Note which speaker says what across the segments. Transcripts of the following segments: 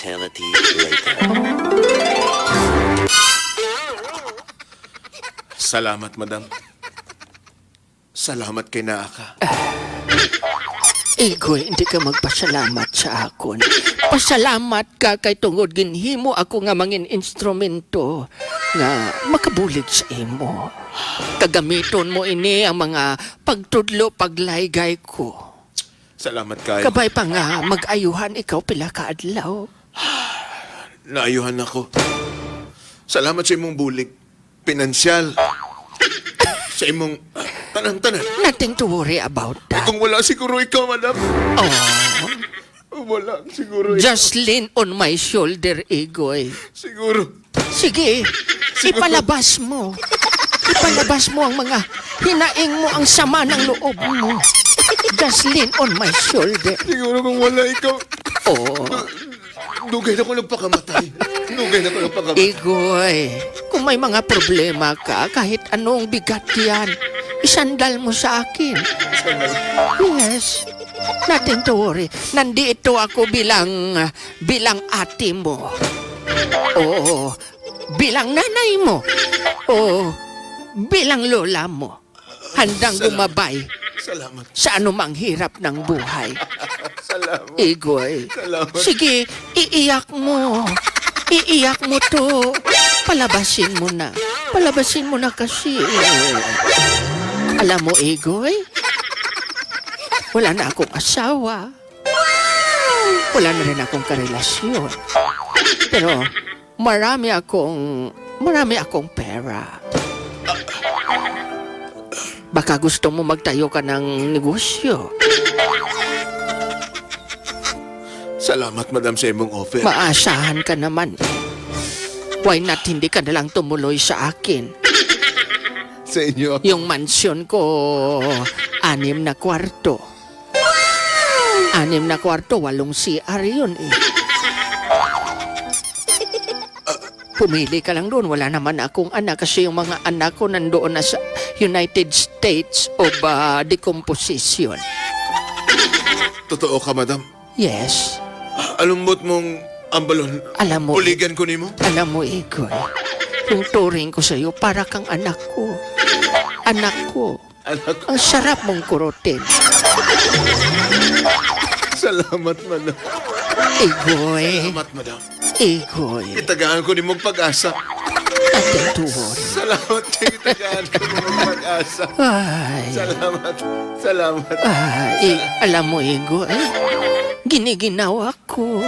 Speaker 1: eternity later.
Speaker 2: Salamat, madam. Salamat kay Naaka.
Speaker 3: Igoy, hindi ka magpasalamat sa akon. Pasalamat ka kay tungod ginhimo ako nga mangin instrumento nga makabulig sa imo. Kagamiton mo ini ang mga pagtudlo, paglaygay ko.
Speaker 2: Salamat kayo.
Speaker 3: Kabay pa nga mag-ayuhan ikaw pila ka adlaw.
Speaker 2: Naayuhan ako. Salamat sa imong bulig. Pinansyal. Sa imong tanan-tanan.
Speaker 3: Nothing to worry about that.
Speaker 2: Kung wala siguro ikaw, madam.
Speaker 3: Oh,
Speaker 2: Wala siguro ikaw.
Speaker 3: just lean on my shoulder, Igoy.
Speaker 2: Siguro.
Speaker 3: Sige, ipalabas mo. Ipalabas mo ang mga hinaing mo, ang sama ng loob mo. Just lean on my shoulder.
Speaker 2: Siguro kung wala ikaw,
Speaker 3: Oh,
Speaker 2: dugay na ko nagpakamatay. Dugay na ko nagpakamatay.
Speaker 3: Igoy, kung may mga problema ka, kahit anong bigat yan, isandal mo sa akin. Yes, nothing to worry. Nandito ako bilang ate mo. Oo, bilang nanay mo. Oo, bilang lola mo. Handang gumabay
Speaker 2: Salamat.
Speaker 3: sa anumang hirap ng buhay.
Speaker 2: Salamat.
Speaker 3: Igoy,
Speaker 2: Salamat.
Speaker 3: sige, iiyak mo. Iiyak mo to. Palabasin mo na. Palabasin mo na kasi. Alam mo, Igoy, wala na akong asawa. Wala na rin akong karelasyon. Pero marami akong pera. Baka gusto mo magtayo ka ng negosyo.
Speaker 2: Salamat, madam, sa imong offer.
Speaker 3: Maasahan ka naman. Why not hindi ka nalang tumuloy sa akin?
Speaker 2: Sa inyo.
Speaker 3: Yung mansyon ko, 6 na kwarto. 6 na kwarto, 8 CR yun eh. Pumili ka lang doon. Wala naman akong anak kasi yung mga anak ko nandoon na sa United States of Decomposition.
Speaker 2: Totoo ka, madam.
Speaker 3: Yes.
Speaker 2: Alumbot mong ambalon.
Speaker 3: Alam mo,
Speaker 2: Puligan ko nimo.
Speaker 3: alam mo, Igoy, yung turing ko sa'yo, para kang anak ko. Anak ko.
Speaker 2: Anak ko.
Speaker 3: Ang sarap mong kurutin.
Speaker 2: Salamat, madam.
Speaker 3: Igoy.
Speaker 2: Salamat, madam.
Speaker 3: Igoy.
Speaker 2: Itagaan ko nimong pag-asa.
Speaker 3: Nothing to worry.
Speaker 2: Salamat sa itagaan ko nimong pag-asa.
Speaker 3: Ay.
Speaker 2: Salamat. Salamat.
Speaker 3: Ay, alam mo, Igoy, giniginawa ko.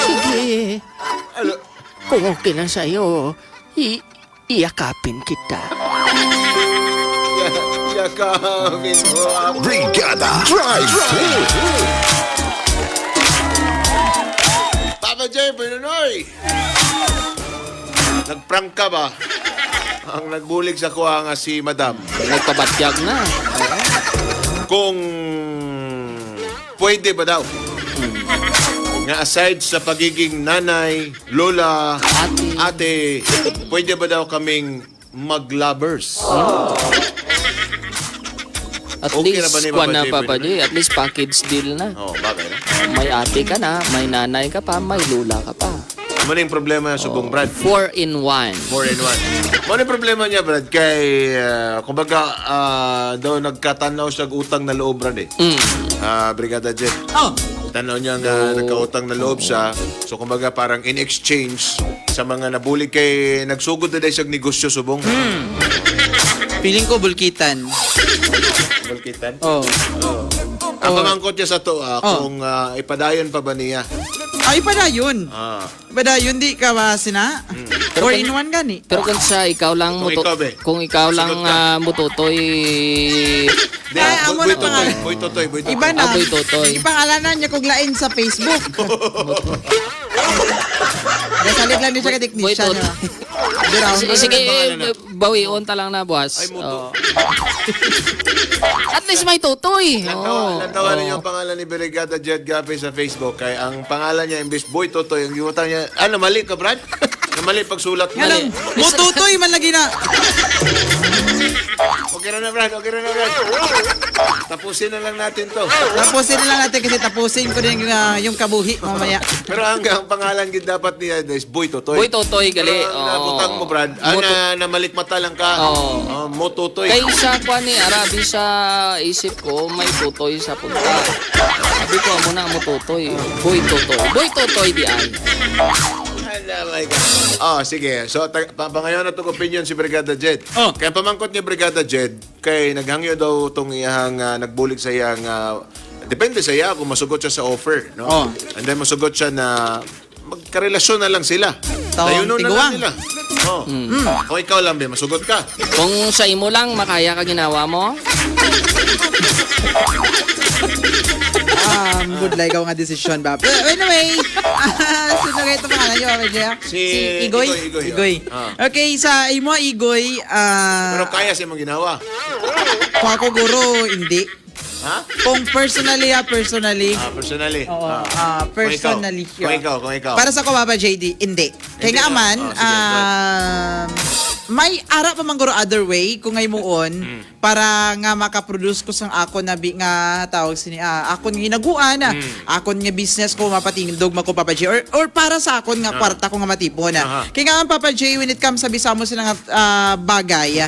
Speaker 3: Sige,
Speaker 2: Ano?
Speaker 3: kung okay lang sa'yo, iyakapin kita.
Speaker 2: Yakapin mo ako.
Speaker 4: Brigada Drive
Speaker 2: Papa J. Pinoy! Nagprank ka ba? Ang nagbulig sa kuha nga si Madam.
Speaker 3: Nagpabatyag na.
Speaker 2: Kung pwede ba daw? Nga aside sa pagiging nanay, lola, ate, pwede ba daw kaming mag-lovers?
Speaker 5: At
Speaker 2: Okay
Speaker 5: least,
Speaker 2: na ba ni
Speaker 5: kuha
Speaker 2: Papa
Speaker 5: na
Speaker 2: J,
Speaker 5: Papa
Speaker 2: pwede
Speaker 5: J, at least package deal na.
Speaker 2: Oh, bagay na.
Speaker 5: May ate ka na, may nanay ka pa, may lula ka pa.
Speaker 2: Ano yung problema niya, subong Brad?
Speaker 5: 4 in 1.
Speaker 2: 4 in 1. Ano yung problema niya, Brad? Kay, kumbaga, daw nagkatanaw siya utang na loob, Brad eh. Brigada Jet.
Speaker 6: Oh,
Speaker 2: Tanaw niya nga nagkautang na loob siya. So, kumbaga, parang in exchange sa mga nabulig kay nagsugod na dahil siya negosyo, subong.
Speaker 6: feeling ko bulkitan.
Speaker 2: Bulkitan.
Speaker 6: Oh.
Speaker 2: Ang pamangkot niya sa to, kung ipadayon pa ba niya?
Speaker 6: Ay, padayon.
Speaker 2: Ah.
Speaker 6: Padayon, di ka ba sina? 4 in 1 gani.
Speaker 5: Pero kung sa ikaw lang
Speaker 2: Kung ikaw, be.
Speaker 5: kung ikaw lang
Speaker 2: Sunod ka.
Speaker 5: mututoy,
Speaker 6: Ay, amo na pangalan.
Speaker 2: Boy Totoy.
Speaker 6: Iba na.
Speaker 5: Aboy Totoy.
Speaker 6: Ipangalanan niya kung lain sa Facebook. Nasalit lang din siya ka technician.
Speaker 5: Boy,
Speaker 6: ha? Diraw.
Speaker 5: sige,
Speaker 2: pangalan na?
Speaker 5: bawion ta lang na, boss.
Speaker 2: Ay, muto.
Speaker 5: Oo. At least may tutoy.
Speaker 2: Lantawan niyo ang pangalan ni Brigada Jet Gape sa Facebook. Kaya ang pangalan niya, imbis Boy Totoy, ang giwatan niya, mali ka, Brad? Namali pagsulat mo.
Speaker 6: Nga lang, mututoy man lagi na.
Speaker 2: Okay na, Brad. Okay na, Brad. Tapusin na lang natin to.
Speaker 6: Tapusin na lang natin kasi tapusin ko din yung kabuhi mamaya.
Speaker 2: Pero ang pangalan gid dapat niya is Boy Totoy.
Speaker 5: Boy Totoy, gali.
Speaker 2: Pero ang nabutang mo, Brad. Na malikmata lang ka.
Speaker 5: Oo.
Speaker 2: Mo Totoy.
Speaker 5: Kay sa kwa ni Arabi sa isip ko, may tutoy sa punta. Sabi ko, amo na mo tutoy. Boy Totoy. Boy Totoy di ay.
Speaker 2: Oh my God. Oh, sige. So, pangayon na itong opinion si Brigada Jed.
Speaker 6: Oh.
Speaker 2: Kaya pamangkot niya Brigada Jed, kay naghangyo daw itong iyang nagbulig sa iyang, depende sa iya kung masugot siya sa offer. No?
Speaker 6: Oh.
Speaker 2: And then masugot siya na magkarelasyon na lang sila. Tayunon na lang
Speaker 6: tiguang.
Speaker 2: nila. Oh. Kung ikaw lang, masugot ka.
Speaker 5: Kung sa imo lang, makaya ka ginawa mo?
Speaker 6: Good like nga desisyon ba? But anyway, sino kayo ito pangalan nyo? Si Igoy?
Speaker 2: Igoy.
Speaker 6: Okay, sa imo Igoy,
Speaker 2: Pero kaya siya mong ginawa.
Speaker 6: kung ako guro, hindi.
Speaker 2: Ha?
Speaker 6: Kung personally.
Speaker 2: Personally.
Speaker 6: Oo, personally.
Speaker 2: Kung ikaw.
Speaker 6: Para sa ko, Papa JD, hindi. Kaya nga man,
Speaker 2: sige,
Speaker 6: may ara pa mangguro other way kung ngay muon para nga makaproduce ko sang ako na nga tawag sini akon nga hinaguan akon nga business ko mapatingdog mako Papa J or para sa akon nga kwarta ko nga matipon. Kaya nga Papa J when it comes sa bisamo sila nga bagay